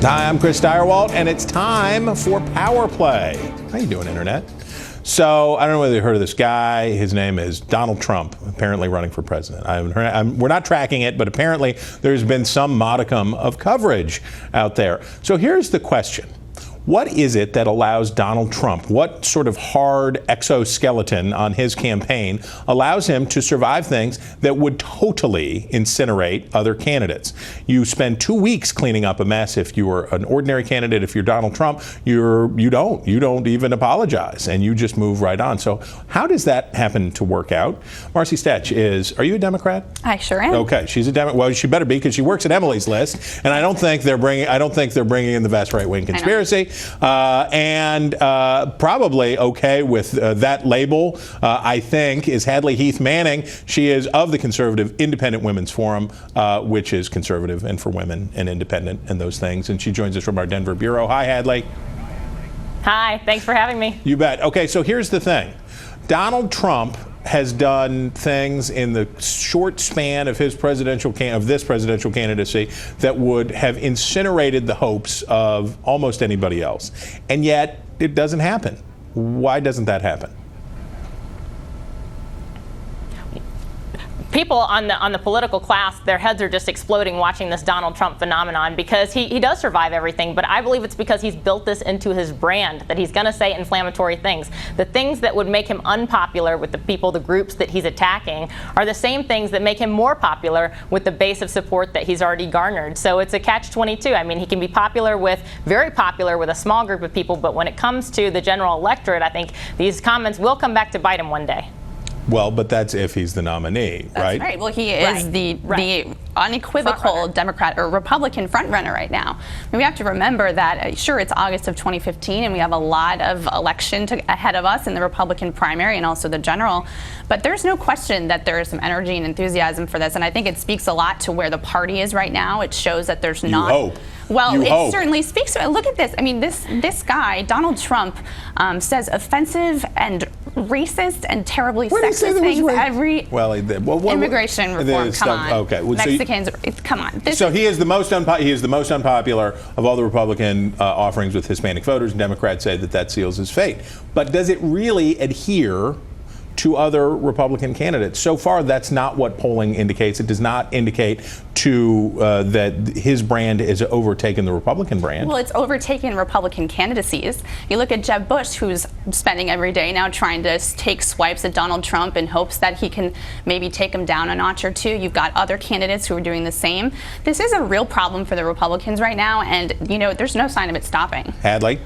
Hi, I'm Chris Stirewalt, and it's time for Power Play. How you doing, Internet? So, I don't know whether you heard of this guy. His name is Donald Trump, apparently running for president. We're not tracking it, but apparently there's been some modicum of coverage out there. So here's the question. What is it that allows Donald Trump, what sort of hard exoskeleton on his campaign allows him to survive things that would totally incinerate other candidates? You spend 2 weeks cleaning up a mess. If you were an ordinary candidate, if you're Donald Trump, you don't even apologize, and you just move right on. So how does that happen to work out? Marcy Stech are you a Democrat? I sure am. Okay, she's a Democrat. Well, she better be, because she works at Emily's List, and I don't think they're bringing in the vast right-wing conspiracy. Probably okay with that label, I think, is Hadley Heath Manning. She is of the Conservative Independent Women's Forum, which is conservative and for women and independent and those things. And she joins us from our Denver bureau. Hi, Hadley. Hi, thanks for having me. You bet. Okay, so here's the thing. Donald Trump has done things in the short span of this presidential candidacy that would have incinerated the hopes of almost anybody else. And yet it doesn't happen. Why doesn't that happen? People on the political class, their heads are just exploding watching this Donald Trump phenomenon, because he does survive everything, but I believe it's because he's built this into his brand, that he's going to say inflammatory things. The things that would make him unpopular with the people, the groups that he's attacking, are the same things that make him more popular with the base of support that he's already garnered. So it's a catch-22. I mean, he can be very popular with a small group of people, but when it comes to the general electorate, I think these comments will come back to bite him one day. Well, but that's if he's the nominee, right? That's right. Well, he is the unequivocal Democrat or Republican frontrunner right now. I mean, we have to remember that, sure, it's August of 2015, and we have a lot of election ahead of us in the Republican primary and also the general. But there's no question that there is some energy and enthusiasm for this, and I think it speaks a lot to where the party is right now. It shows that there's not. You hope. Well, it certainly speaks to it. Look at this. I mean, this guy, Donald Trump, says offensive and racist and terribly sexist things every immigration reform. Come on. Okay. Well, Mexicans. Come on. So he is the most unpopular of all the Republican offerings with Hispanic voters. Democrats say that seals his fate. But does it really adhere to other Republican candidates? So far, that's not what polling indicates. It does not indicate that his brand has overtaken the Republican brand. Well, it's overtaken Republican candidacies. You look at Jeb Bush, who's spending every day now trying to take swipes at Donald Trump in hopes that he can maybe take him down a notch or two. You've got other candidates who are doing the same. This is a real problem for the Republicans right now, and there's no sign of it stopping. Hadley?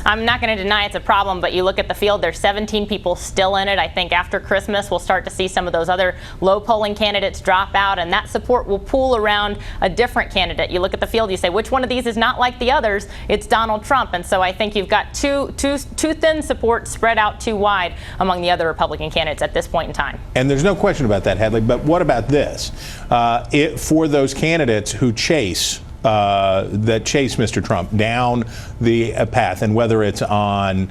I'm not going to deny it's a problem, but you look at the field, there's 17 people still in it. I think after Christmas, we'll start to see some of those other low-polling candidates drop out, and that support will pool around a different candidate. You look at the field, you say, which one of these is not like the others? It's Donald Trump. And so I think you've got too thin support spread out too wide among the other Republican candidates at this point in time. And there's no question about that, Hadley. But what about this? For those candidates who chase Mr. Trump down the path, and whether it's on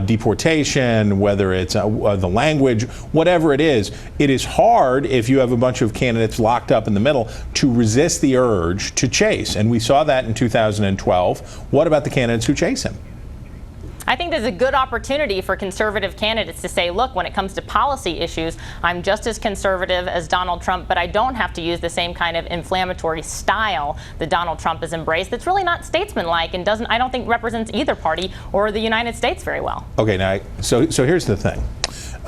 deportation, whether it's the language, whatever it is hard if you have a bunch of candidates locked up in the middle to resist the urge to chase. And we saw that in 2012. What about the candidates who chase him? I think there's a good opportunity for conservative candidates to say, look, when it comes to policy issues, I'm just as conservative as Donald Trump, but I don't have to use the same kind of inflammatory style that Donald Trump has embraced. That's really not statesmanlike and I don't think represents either party or the United States very well. Okay, now, so here's the thing,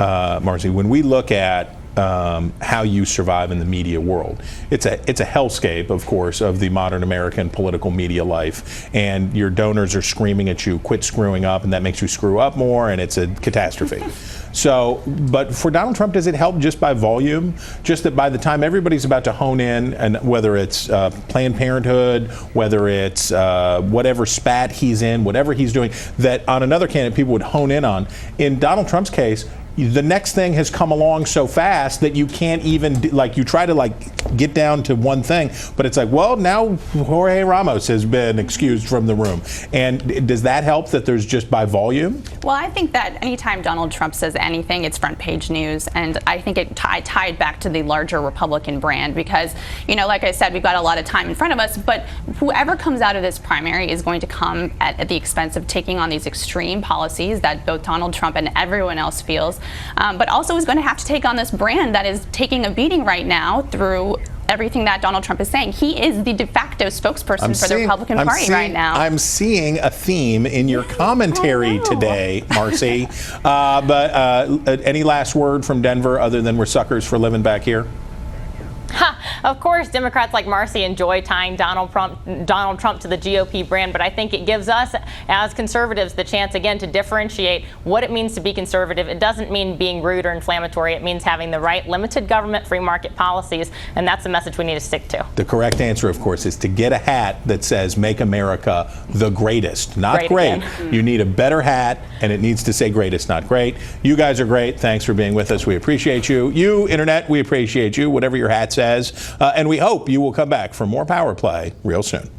Marcy, when we look at how you survive in the media world. It's a hellscape, of course, of the modern American political media life. And your donors are screaming at you, quit screwing up, and that makes you screw up more, and it's a catastrophe. So, but for Donald Trump, does it help just by volume? Just that by the time everybody's about to hone in, and whether it's Planned Parenthood, whether it's whatever spat he's in, whatever he's doing, that on another candidate people would hone in on. In Donald Trump's case, the next thing has come along so fast that you can't even, you try to get down to one thing, but it's like, well, now Jorge Ramos has been excused from the room. And does that help that there's just by volume? Well, I think that anytime Donald Trump says anything, it's front page news. And I think it tied back to the larger Republican brand because, like I said, we've got a lot of time in front of us, but whoever comes out of this primary is going to come at the expense of taking on these extreme policies that both Donald Trump and everyone else feels, but also is going to have to take on this brand that is taking a beating right now through everything that Donald Trump is saying. He is the de facto spokesperson for the Republican Party right now. I'm seeing a theme in your commentary today, Marcy. But any last word from Denver other than we're suckers for living back here? Of course, Democrats like Marcy enjoy tying Donald Trump to the GOP brand, but I think it gives us, as conservatives, the chance again to differentiate what it means to be conservative. It doesn't mean being rude or inflammatory. It means having the right limited government, free market policies, and that's the message we need to stick to. The correct answer, of course, is to get a hat that says "Make America the Greatest," not great. You need a better hat, and it needs to say "Greatest," not great. You guys are great. Thanks for being with us. We appreciate you. You, Internet, we appreciate you, whatever your hat says. And we hope you will come back for more Power Play real soon.